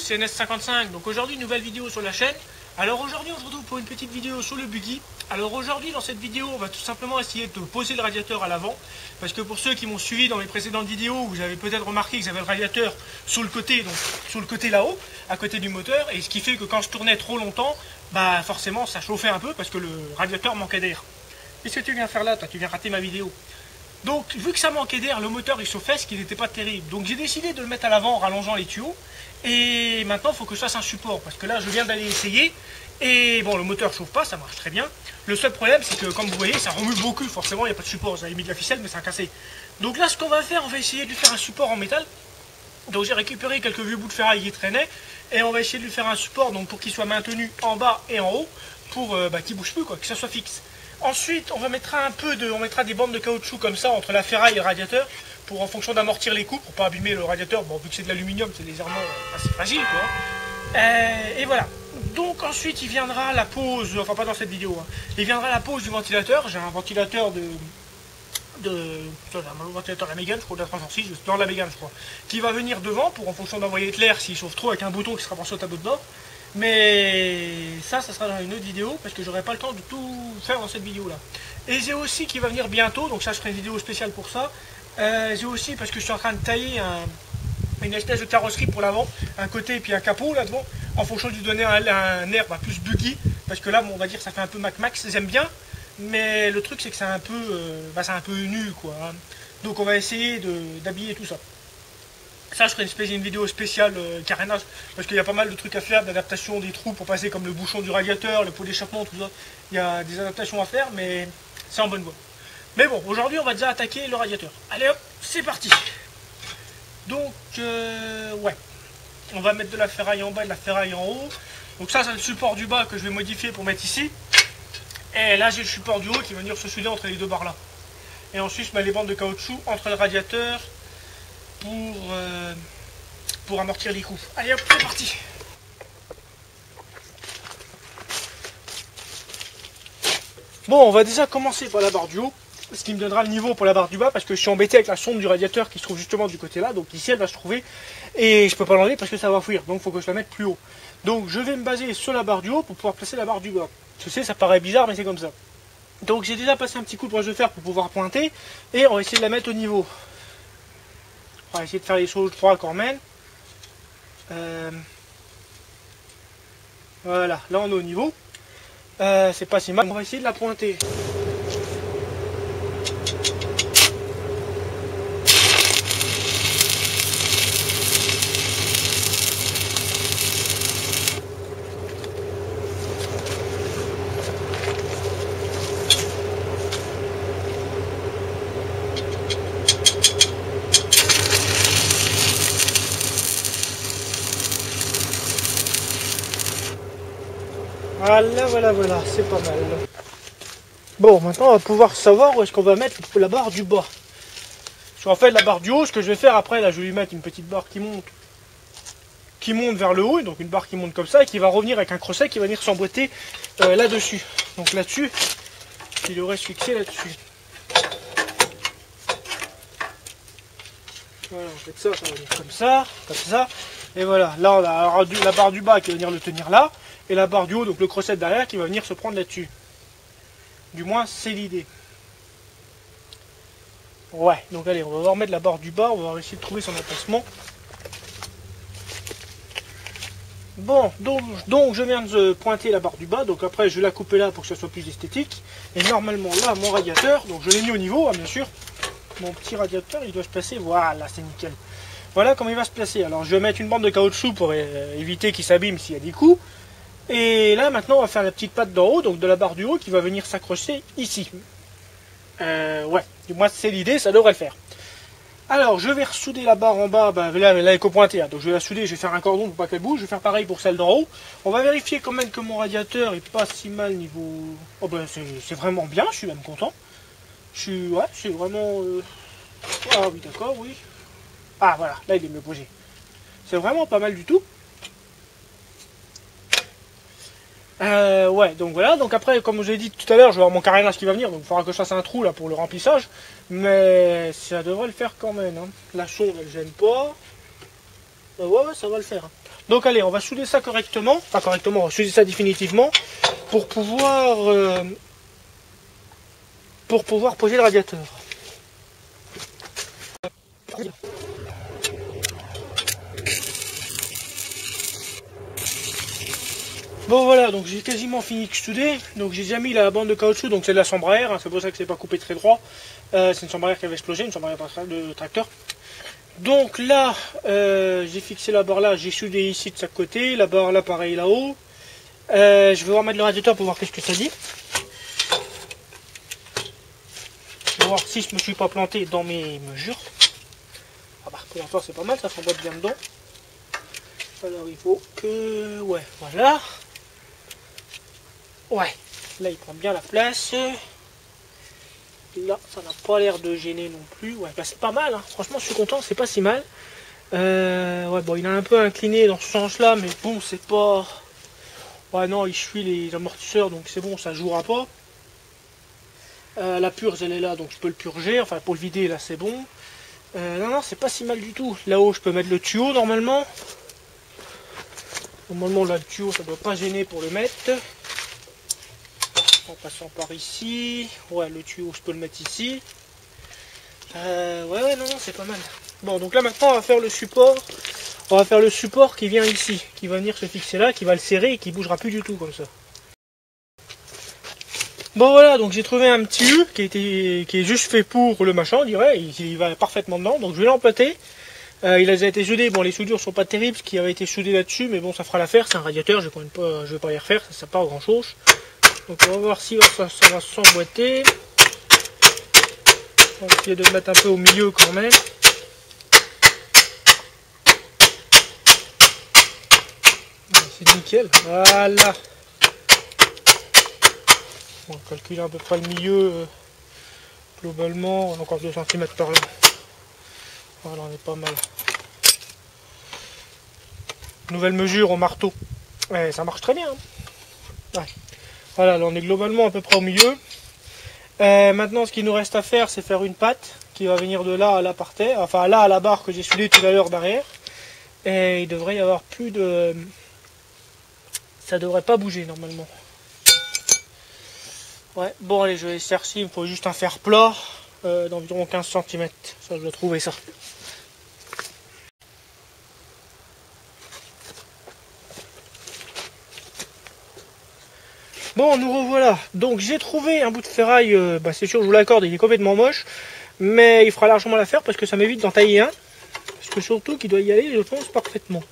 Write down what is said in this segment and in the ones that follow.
c'est NS55. Donc aujourd'hui, nouvelle vidéo sur la chaîne. Alors aujourd'hui, on se retrouve pour une petite vidéo sur le buggy. Alors aujourd'hui, dans cette vidéo, on va tout simplement essayer de poser le radiateur à l'avant. Parce que pour ceux qui m'ont suivi dans mes précédentes vidéos, vous avez peut-être remarqué que j'avais le radiateur sur le côté, donc sur le côté là-haut, à côté du moteur. Et ce qui fait que quand je tournais trop longtemps, bah forcément ça chauffait un peu parce que le radiateur manquait d'air. Qu'est-ce que tu viens faire là, toi? Tu viens rater ma vidéo. Donc, vu que ça manquait d'air, le moteur il chauffait, ce qui n'était pas terrible. Donc, j'ai décidé de le mettre à l'avant en rallongeant les tuyaux. Et maintenant, il faut que je fasse un support. Parce que là, je viens d'aller essayer. Et bon, le moteur chauffe pas, ça marche très bien. Le seul problème, c'est que, comme vous voyez, ça remue beaucoup. Forcément, il n'y a pas de support. J'avais mis de la ficelle, mais ça a cassé. Donc là, ce qu'on va faire, on va essayer de lui faire un support en métal. Donc, j'ai récupéré quelques vieux bouts de ferraille qui traînaient. Et on va essayer de lui faire un support donc, pour qu'il soit maintenu en bas et en haut. Pour qu'il ne bouge plus, quoi, que ça soit fixe. Ensuite, on mettra des bandes de caoutchouc comme ça entre la ferraille et le radiateur pour en fonction d'amortir les coups pour pas abîmer le radiateur. Bon, vu que c'est de l'aluminium, c'est légèrement assez fragile, quoi. Et voilà. Donc ensuite, il viendra la pose, enfin pas dans cette vidéo, hein. Il viendra la pose du ventilateur. J'ai un ventilateur un ventilateur de la Mégane, je crois, de la 306, dans la Mégane, je crois, qui va venir devant pour en fonction d'envoyer de l'air s'il chauffe trop avec un bouton qui sera branché au tableau de bord. Mais ça sera dans une autre vidéo parce que j'aurai pas le temps de tout faire dans cette vidéo là. Et j'ai aussi qui va venir bientôt, donc ça je ferai une vidéo spéciale pour ça. J'ai aussi parce que je suis en train de tailler une espèce de carrosserie pour l'avant, un côté et puis un capot là devant, en fonction de lui donner un air plus buggy. Parce que là bon, on va dire ça fait un peu Mac Max, j'aime bien, mais le truc c'est que c'est un peu nu quoi. Hein. Donc on va essayer d'habiller tout ça. Ça, je ferai une vidéo spéciale carénage, parce qu'il y a pas mal de trucs à faire, d'adaptation des trous pour passer comme le bouchon du radiateur, le pot d'échappement, tout ça. Il y a des adaptations à faire, mais c'est en bonne voie. Mais bon, aujourd'hui, on va déjà attaquer le radiateur. Allez hop, c'est parti. Donc, ouais. On va mettre de la ferraille en bas et de la ferraille en haut. Donc ça, c'est le support du bas que je vais modifier pour mettre ici. Et là, j'ai le support du haut qui va venir se souder entre les deux barres là. Et ensuite, je mets les bandes de caoutchouc entre le radiateur pour amortir les coups. Allez hop, c'est parti. Bon, on va déjà commencer par la barre du haut, ce qui me donnera le niveau pour la barre du bas, parce que je suis embêté avec la sonde du radiateur qui se trouve justement du côté là, donc ici elle va se trouver, et je peux pas l'enlever parce que ça va fuir, donc il faut que je la mette plus haut. Donc je vais me baser sur la barre du haut pour pouvoir placer la barre du bas. Je sais, ça paraît bizarre, mais c'est comme ça. Donc j'ai déjà passé un petit coup de broche de fer pour pouvoir pointer, et on va essayer de la mettre au niveau. On va essayer de faire les choses droit quand même. Voilà, là on est au niveau. C'est pas si mal. On va essayer de la pointer. Voilà, c'est pas mal. Bon, maintenant on va pouvoir savoir où est-ce qu'on va mettre la barre du bas. Parce qu'en fait, la barre du haut, ce que je vais faire après, là je vais lui mettre une petite barre qui monte vers le haut, donc une barre qui monte comme ça, et qui va revenir avec un crochet qui va venir s'emboîter là-dessus. Donc là-dessus, il aurait se fixer là-dessus. Voilà, on fait ça va venir comme ça, et voilà. Là on a la barre du bas qui va venir le tenir là. Et la barre du haut, donc le crochet derrière qui va venir se prendre là-dessus. Du moins, c'est l'idée. Ouais, donc allez, on va remettre la barre du bas, on va essayer de trouver son emplacement. Bon, donc je viens de pointer la barre du bas, donc après je vais la couper là pour que ça soit plus esthétique. Et normalement là, mon radiateur, donc je l'ai mis au niveau, hein, bien sûr. Mon petit radiateur, il doit se placer, voilà, c'est nickel. Voilà comment il va se placer. Alors je vais mettre une bande de caoutchouc pour éviter qu'il s'abîme s'il y a des coups. Et là, maintenant, on va faire la petite patte d'en haut, donc de la barre du haut, qui va venir s'accrocher ici. Ouais, du moins, c'est l'idée, ça devrait le faire. Alors, je vais ressouder la barre en bas, là, elle est copointée, hein, donc je vais la souder, je vais faire un cordon pour pas qu'elle bouge, je vais faire pareil pour celle d'en haut. On va vérifier quand même que mon radiateur est pas si mal niveau... Oh ben, c'est vraiment bien, je suis même content. Ouais, c'est vraiment... Ah oui, d'accord, oui. Ah, voilà, là, il est mieux posé. C'est vraiment pas mal du tout. Ouais, donc voilà, donc après, comme je l'ai dit tout à l'heure, je vais avoir mon carénage qui va venir, donc il faudra que je fasse un trou là pour le remplissage, mais ça devrait le faire quand même, hein. La sonde elle gêne pas, ouais, ça va le faire. Donc allez, on va souder ça correctement, enfin correctement, on va souder ça définitivement pour pouvoir poser le radiateur. Bon voilà, donc j'ai quasiment fini de souder, donc j'ai déjà mis la bande de caoutchouc, donc c'est de la chambre à air, hein, c'est pour ça que c'est pas coupé très droit, c'est une chambre à air qui avait explosé, une chambre à air de tracteur. Donc là, j'ai fixé la barre là, j'ai soudé ici de chaque côté, la barre là pareil là-haut. Je vais voir mettre le radiateur pour voir qu'est-ce que ça dit. Je vais voir si je me suis pas planté dans mes mesures. Ah bah pour l'instant c'est pas mal, ça s'emboîte bien dedans. Alors il faut que... ouais, voilà. Ouais, là il prend bien la place. Là, ça n'a pas l'air de gêner non plus. Ouais, bah c'est pas mal, hein. Franchement, je suis content, c'est pas si mal. Ouais, bon, il a un peu incliné dans ce sens-là, mais bon, c'est pas... ouais, non, il suit les amortisseurs, donc c'est bon, ça jouera pas. La purge, elle est là, donc je peux le purger. Enfin, pour le vider, là, c'est bon. Non, non, c'est pas si mal du tout. Là-haut, je peux mettre le tuyau, normalement. Normalement, là, le tuyau, ça doit pas gêner pour le mettre. En passant par ici, ouais, le tuyau je peux le mettre ici. Ouais, non, c'est pas mal. Bon, donc là maintenant on va faire le support. On va faire le support qui vient ici, qui va venir se fixer là, qui va le serrer et qui bougera plus du tout comme ça. Bon voilà, donc j'ai trouvé un petit U qui est juste fait pour le machin, on dirait. Il va parfaitement dedans, donc je vais l'empâter. Il a déjà été soudé, bon les soudures sont pas terribles, ce qui avait été soudé là-dessus, mais bon ça fera l'affaire, c'est un radiateur, je vais pas y refaire, ça sert pas à grand chose. Donc on va voir si ça va s'emboîter. On va essayer de le mettre un peu au milieu quand même. C'est nickel, voilà. On va calculer à peu près le milieu. Globalement, on a encore 2 cm par là. Voilà, on est pas mal. Nouvelle mesure au marteau. Ouais, ça marche très bien. Hein. Ouais. Voilà, là on est globalement à peu près au milieu. Maintenant, ce qu'il nous reste à faire, c'est faire une patte qui va venir de là à là par terre, enfin là à la barre que j'ai soudée tout à l'heure derrière. Et il devrait y avoir plus de... ça devrait pas bouger normalement. Ouais, bon allez, je vais essayer ci, il me faut juste un fer plat d'environ 15 cm. Ça, je dois trouver ça. Bon, nous revoilà. Donc j'ai trouvé un bout de ferraille, c'est sûr, je vous l'accorde, il est complètement moche, mais il fera largement l'affaire parce que ça m'évite d'en tailler un. Parce que surtout qu'il doit y aller, je pense, parfaitement.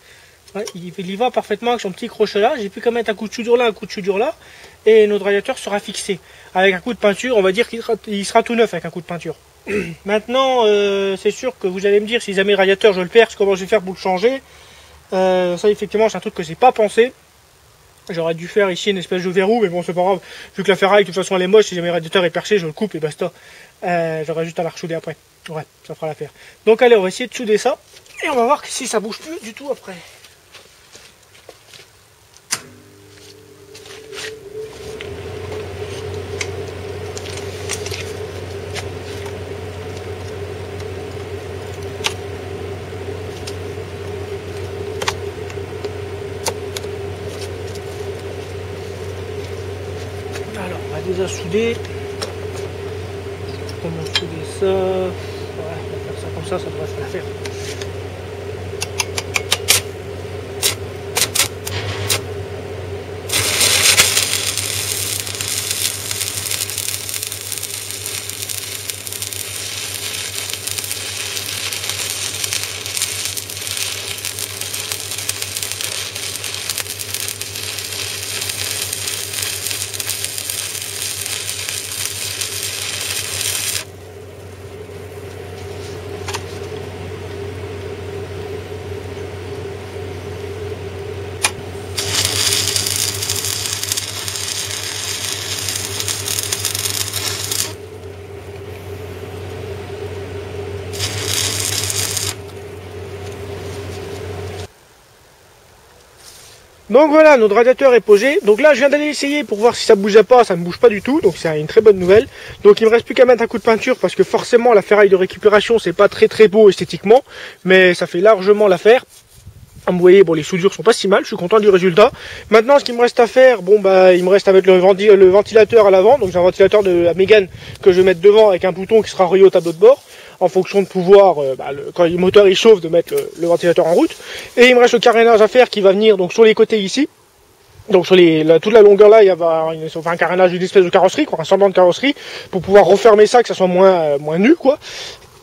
Ouais, il y va parfaitement avec son petit crochet là. J'ai plus qu'à mettre un coup de soudure là, un coup de soudure là, et notre radiateur sera fixé. Avec un coup de peinture, on va dire qu'il sera tout neuf avec un coup de peinture. Maintenant, c'est sûr que vous allez me dire si jamais le radiateur je le perce, comment je vais faire pour le changer. Ça effectivement c'est un truc que j'ai pas pensé. J'aurais dû faire ici une espèce de verrou, mais bon c'est pas grave, vu que la ferraille de toute façon elle est moche, si jamais le radiateur est perché, je le coupe et basta. J'aurais juste à la ressouder après. Ouais, ça fera l'affaire. Donc allez, on va essayer de souder ça, et on va voir si ça bouge plus du tout après. Alors, on va déjà souder. Comment souder ça? Ouais, on va faire ça comme ça devrait faire l'affaire. Donc voilà, notre radiateur est posé. Donc là, je viens d'aller essayer pour voir si ça bougeait pas. Ça ne bouge pas du tout, donc c'est une très bonne nouvelle. Donc il me reste plus qu'à mettre un coup de peinture parce que forcément la ferraille de récupération c'est pas très beau esthétiquement, mais ça fait largement l'affaire. Vous voyez, bon, les soudures sont pas si mal, je suis content du résultat. Maintenant, ce qu'il me reste à faire, bon, bah, il me reste à mettre le ventilateur à l'avant. Donc, j'ai un ventilateur de la Mégane que je vais mettre devant avec un bouton qui sera relié au tableau de bord, en fonction de pouvoir, quand le moteur il chauffe, de mettre le ventilateur en route. Et il me reste le carénage à faire qui va venir donc sur les côtés ici. Donc sur toute la longueur là, il y a un carénage d'une espèce de carrosserie, quoi, un semblant de carrosserie, pour pouvoir refermer ça, que ça soit moins nu, quoi.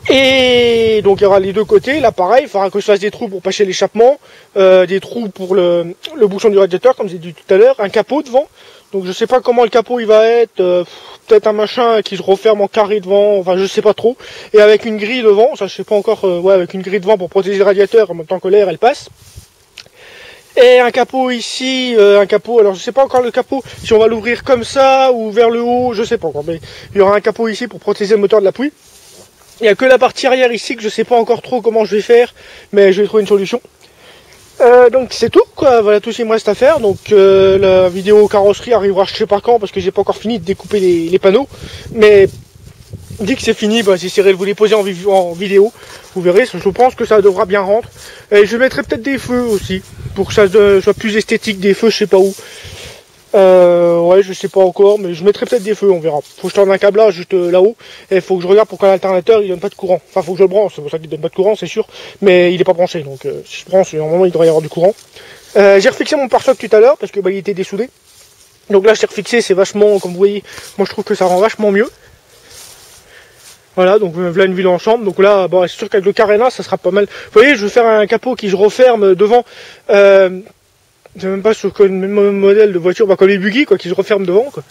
Et donc il y aura les deux côtés, là pareil, il faudra que je fasse des trous pour passer l'échappement, des trous pour le bouchon du radiateur, comme j'ai dit tout à l'heure, un capot devant. Donc je sais pas comment le capot il va être, peut-être un machin qui se referme en carré devant, enfin je sais pas trop. Et avec une grille devant, ça je sais pas encore, ouais, avec une grille devant pour protéger le radiateur en même temps que l'air elle passe. Et un capot ici, alors je sais pas encore le capot, si on va l'ouvrir comme ça ou vers le haut, je sais pas encore, mais il y aura un capot ici pour protéger le moteur de la pluie. Il n'y a que la partie arrière ici que je sais pas encore trop comment je vais faire, mais je vais trouver une solution. Donc c'est tout, quoi. Voilà tout ce qu'il me reste à faire. Donc la vidéo carrosserie arrivera je sais pas quand parce que j'ai pas encore fini de découper les panneaux. Mais dès que c'est fini, bah, j'essaierai de vous les poser en vidéo. Vous verrez, je pense que ça devra bien rendre. Et je mettrai peut-être des feux aussi pour que ça soit plus esthétique, des feux je sais pas où. Ouais, je sais pas encore, mais je mettrai peut-être des feux, on verra. Faut que je tourne un câblage juste là-haut, et il faut que je regarde pourquoi l'alternateur il donne pas de courant. Enfin, faut que je le branche, c'est pour ça qu'il donne pas de courant, c'est sûr, mais il est pas branché, donc si je branche, normalement il devrait y avoir du courant. J'ai refixé mon pare-choc tout à l'heure, parce que bah, il était dessoudé. Donc là, je l'ai refixé, c'est vachement, comme vous voyez, moi je trouve que ça rend vachement mieux. Voilà, donc voilà une vue en chambre. Donc là, bon, c'est sûr qu'avec le carénage, ça sera pas mal. Vous voyez, je vais faire un capot qui se referme devant. C'est même pas sur le même modèle de voiture, bah, comme les buggy, quoi, qui se referment devant, quoi.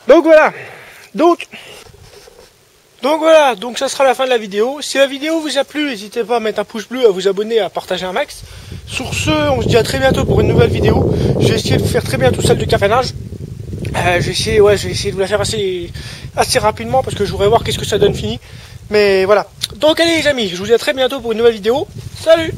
Donc voilà. Donc voilà, donc ça sera la fin de la vidéo. Si la vidéo vous a plu, n'hésitez pas à mettre un pouce bleu, à vous abonner, à partager un max. Sur ce, on se dit à très bientôt pour une nouvelle vidéo. Je vais essayer de vous faire très bientôt celle de carénage. Je vais essayer de vous la faire assez rapidement parce que je voudrais voir qu'est-ce que ça donne fini. Mais voilà. Donc allez les amis, je vous dis à très bientôt pour une nouvelle vidéo. Salut!